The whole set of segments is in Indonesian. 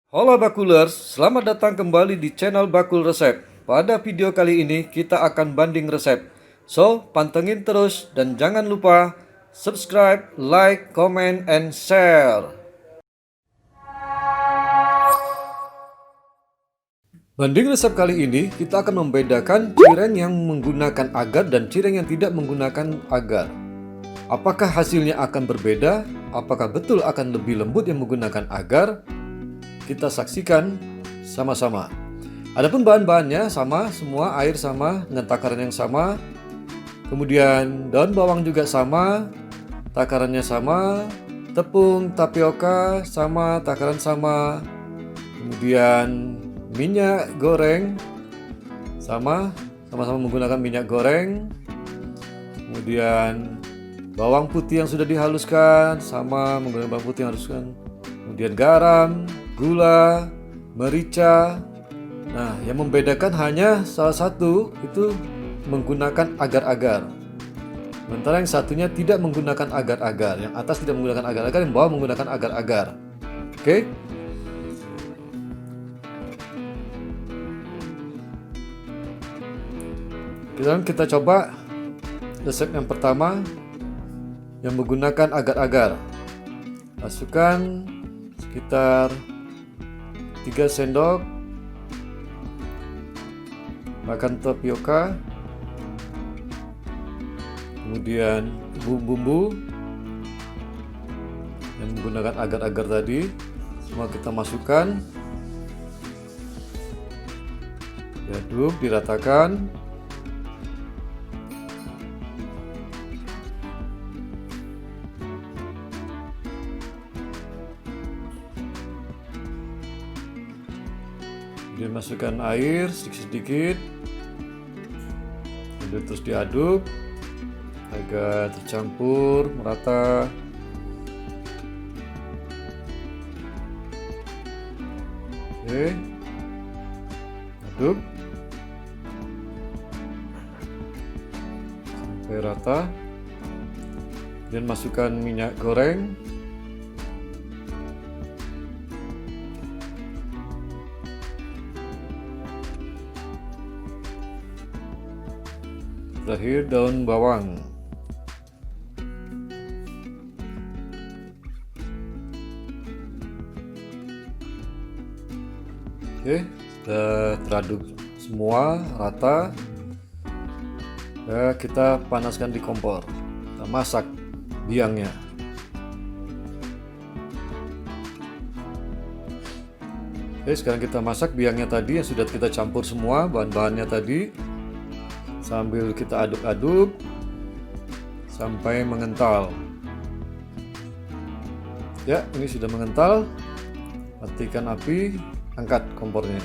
Halo Bakulers, selamat datang kembali di channel Bakul Resep. Pada video kali ini kita akan banding resep. So, pantengin terus dan jangan lupa subscribe, like, comment, and share. Banding resep kali ini kita akan membedakan cireng yang menggunakan agar dan cireng yang tidak menggunakan agar. Apakah hasilnya akan berbeda? Apakah betul akan lebih lembut yang menggunakan agar? Kita saksikan sama-sama. Adapun bahan-bahannya sama, semua air sama dengan takaran yang sama. Kemudian daun bawang juga sama, takarannya sama. Tepung tapioka sama, takaran sama. Kemudian minyak goreng sama, sama-sama menggunakan minyak goreng. Kemudian bawang putih yang sudah dihaluskan sama, menggunakan bawang putih yang dihaluskan. Kemudian garam, gula, merica. Nah, yang membedakan hanya salah satu itu menggunakan agar-agar. Sementara yang satunya tidak menggunakan agar-agar. Yang atas tidak menggunakan agar-agar, yang bawah menggunakan agar-agar. Oke? Kita coba resep yang pertama yang menggunakan agar-agar. Masukkan sekitar 3 sendok makan tapioka, kemudian bumbu-bumbu yang menggunakan agar-agar tadi semua kita masukkan, diaduk, diratakan. Kemudian masukkan air sedikit-sedikit, kemudian terus diaduk agar tercampur merata. Oke, aduk sampai rata. Kemudian masukkan minyak goreng. Terakhir daun bawang. Oke, sudah teraduk semua rata. Ya, kita panaskan di kompor. Kita masak biangnya. Oke, sekarang kita masak biangnya tadi yang sudah kita campur semua bahan-bahannya tadi. Sambil kita aduk-aduk sampai mengental. Ya, ini sudah mengental. Matikan api, angkat kompornya.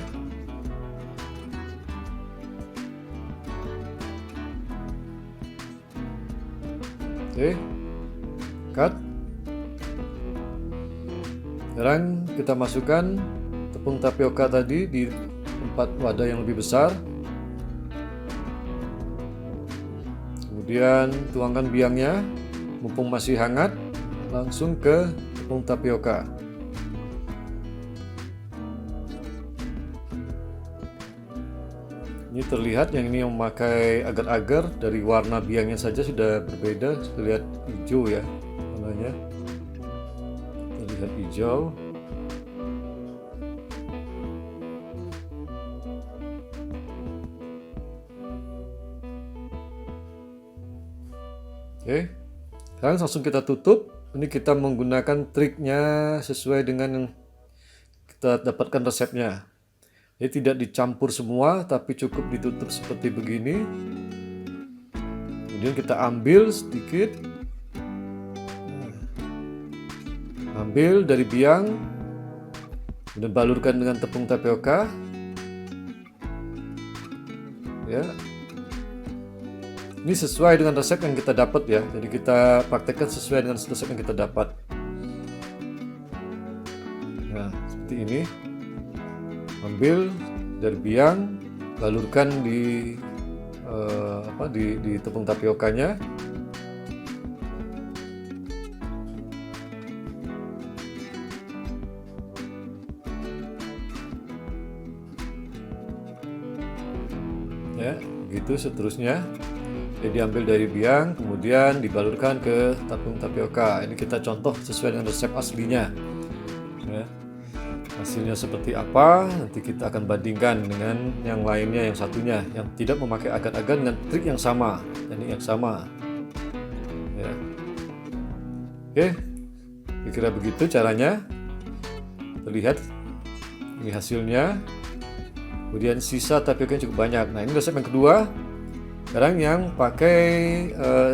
Oke, angkat. Sekarang kita masukkan tepung tapioka tadi di tempat wadah yang lebih besar. Kemudian tuangkan biangnya, mumpung masih hangat, langsung ke tepung tapioka. Ini terlihat yang ini memakai agar-agar, dari warna biangnya saja sudah berbeda, terlihat hijau ya warnanya. Terlihat hijau. Oke, sekarang langsung kita tutup. Ini kita menggunakan triknya sesuai dengan yang kita dapatkan resepnya. Jadi tidak dicampur semua, tapi cukup ditutup seperti begini. Kemudian kita ambil sedikit, ambil dari biang, dan balurkan dengan tepung tapioka. Ya. Ini sesuai dengan resep yang kita dapat ya. Jadi kita praktekkan sesuai dengan resep yang kita dapat. Nah, seperti ini. Ambil dari biang, balurkan di tepung tapiokanya. Ya, begitu seterusnya. Jadi diambil dari biang, kemudian dibalurkan ke tepung tapioka. Ini kita contoh sesuai dengan resep aslinya. Ya. Hasilnya seperti apa, nanti kita akan bandingkan dengan yang lainnya, yang satunya yang tidak memakai agar-agar dengan trik yang sama, teknik yang sama. Ya. Oke, kira-kira begitu caranya. Terlihat ini hasilnya. Kemudian sisa tapioka cukup banyak. Nah, ini resep yang kedua. Sekarang yang pakai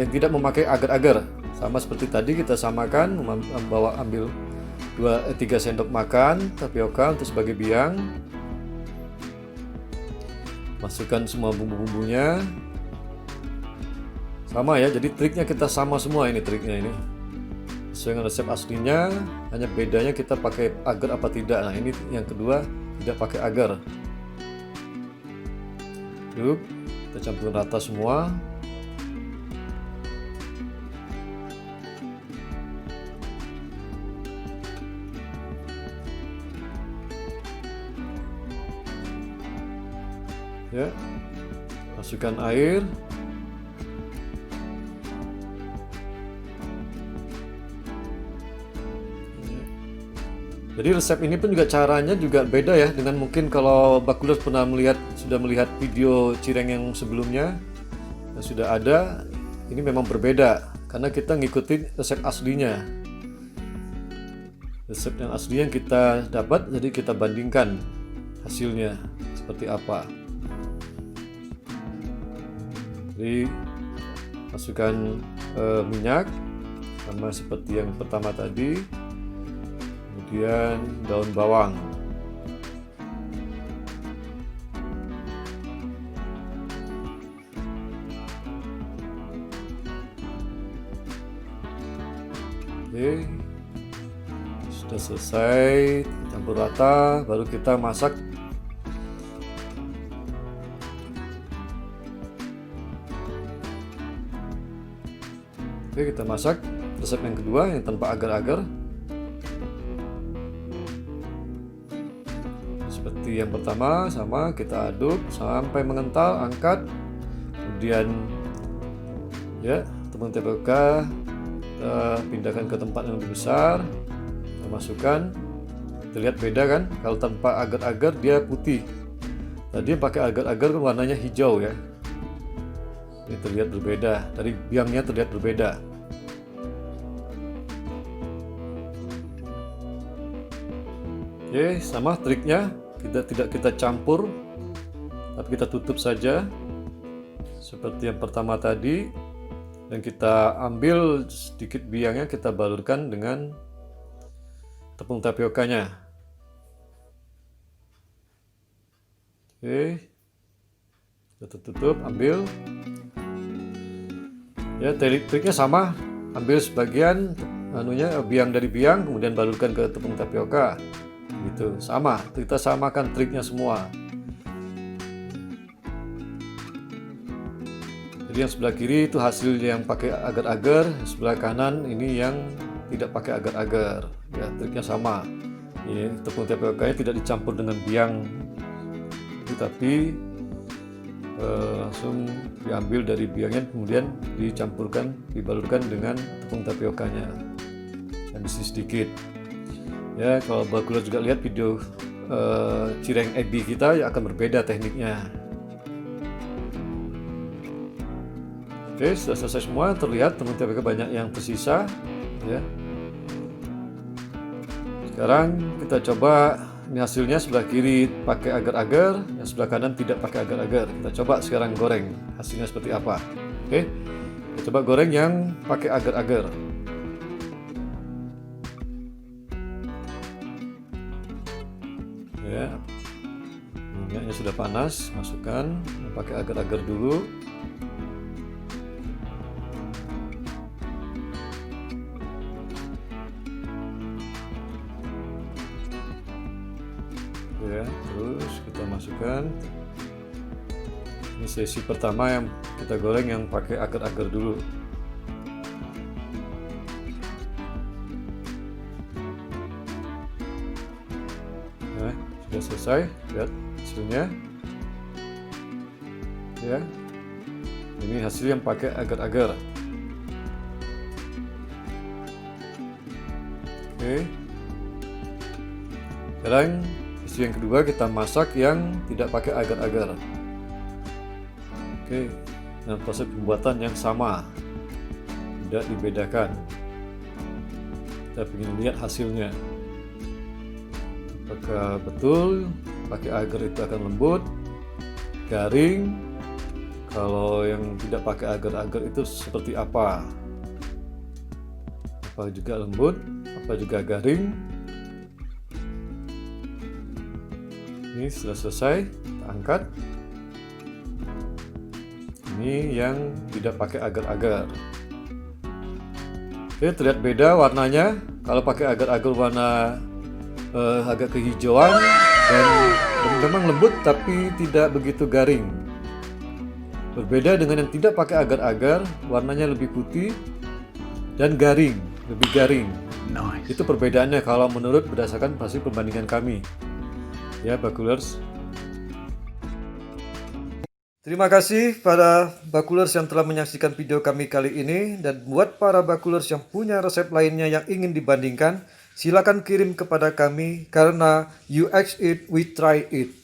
yang tidak memakai agar-agar, sama seperti tadi kita samakan, ambil 3 sendok makan tapioka untuk sebagai biang. Masukkan semua bumbu-bumbunya. Sama ya, jadi triknya kita sama semua ini triknya ini. Sesuai dengan resep aslinya, hanya bedanya kita pakai agar apa tidak. Nah, ini yang kedua tidak pakai agar. Yuk, kita campur rata semua. Ya, masukkan air. Jadi resep ini pun juga caranya juga beda ya, dengan mungkin kalau Bakulers sudah melihat video cireng yang sebelumnya yang sudah ada. Ini memang berbeda karena kita ngikutin resep aslinya. Resep yang asli yang kita dapat, jadi kita bandingkan hasilnya seperti apa. Jadi masukkan minyak sama seperti yang pertama tadi. Kemudian daun bawang. Oke, sudah selesai, campur rata, baru kita masak. Oke, kita masak resep yang kedua yang tanpa agar-agar. Seperti yang pertama, sama kita aduk sampai mengental, angkat, kemudian ya tepung tapioka kita pindahkan ke tempat yang lebih besar, kita masukkan. Terlihat beda kan, kalau tanpa agar-agar dia putih, tadi yang pakai agar-agar kan warnanya hijau ya. Ini terlihat berbeda, dari biangnya terlihat berbeda. Oke, sama triknya. Tidak kita campur, tapi kita tutup saja seperti yang pertama tadi, dan kita ambil sedikit biangnya, kita balurkan dengan tepung tapiokanya. Oke, kita tutup, ambil ya, triknya sama, ambil sebagian biang dari biang, kemudian balurkan ke tepung tapioka. Gitu, sama, kita samakan triknya semua. Jadi yang sebelah kiri itu hasil yang pakai agar-agar, sebelah kanan ini yang tidak pakai agar-agar. Ya, triknya sama. Ya, tepung tapiokanya tidak dicampur dengan biang, tapi langsung diambil dari biangnya, kemudian dicampurkan, dibalurkan dengan tepung tapiokanya. Dan isi sedikit. Ya, kalau Bakulers juga lihat video cireng ebi kita, ya akan berbeda tekniknya. Oke, sudah selesai semua. Terlihat tepung tapioka banyak yang tersisa. Ya. Sekarang kita coba, ini hasilnya sebelah kiri pakai agar-agar, yang sebelah kanan tidak pakai agar-agar. Kita coba sekarang goreng, hasilnya seperti apa. Oke, kita coba goreng yang pakai agar-agar. Ya, minyaknya sudah panas, masukkan, pakai agar-agar dulu. Ya, terus kita masukkan. Ini sesi pertama yang kita goreng yang pakai agar-agar dulu. Nah, sudah selesai, lihat hasilnya. Ya, ini hasil yang pakai agar-agar. Oke. Sekarang isi yang kedua kita masak yang tidak pakai agar-agar. Oke, dengan proses pembuatan yang sama, tidak dibedakan. Kita ingin lihat hasilnya. Apakah betul pakai agar itu akan lembut, garing? Kalau yang tidak pakai agar-agar itu seperti apa? Apa juga lembut? Apa juga garing? Ini sudah selesai, kita angkat. Ini yang tidak pakai agar-agar. Oke, terlihat beda warnanya. Kalau pakai agar-agar warna agak kehijauan dan memang lembut tapi tidak begitu garing. Berbeda dengan yang tidak pakai agar-agar, warnanya lebih putih dan garing, lebih garing. Nice. Itu perbedaannya kalau menurut berdasarkan hasil perbandingan kami. Ya, Bakulers. Terima kasih pada Bakulers yang telah menyaksikan video kami kali ini, dan buat para Bakulers yang punya resep lainnya yang ingin dibandingkan, silakan kirim kepada kami karena you ask it, we try it.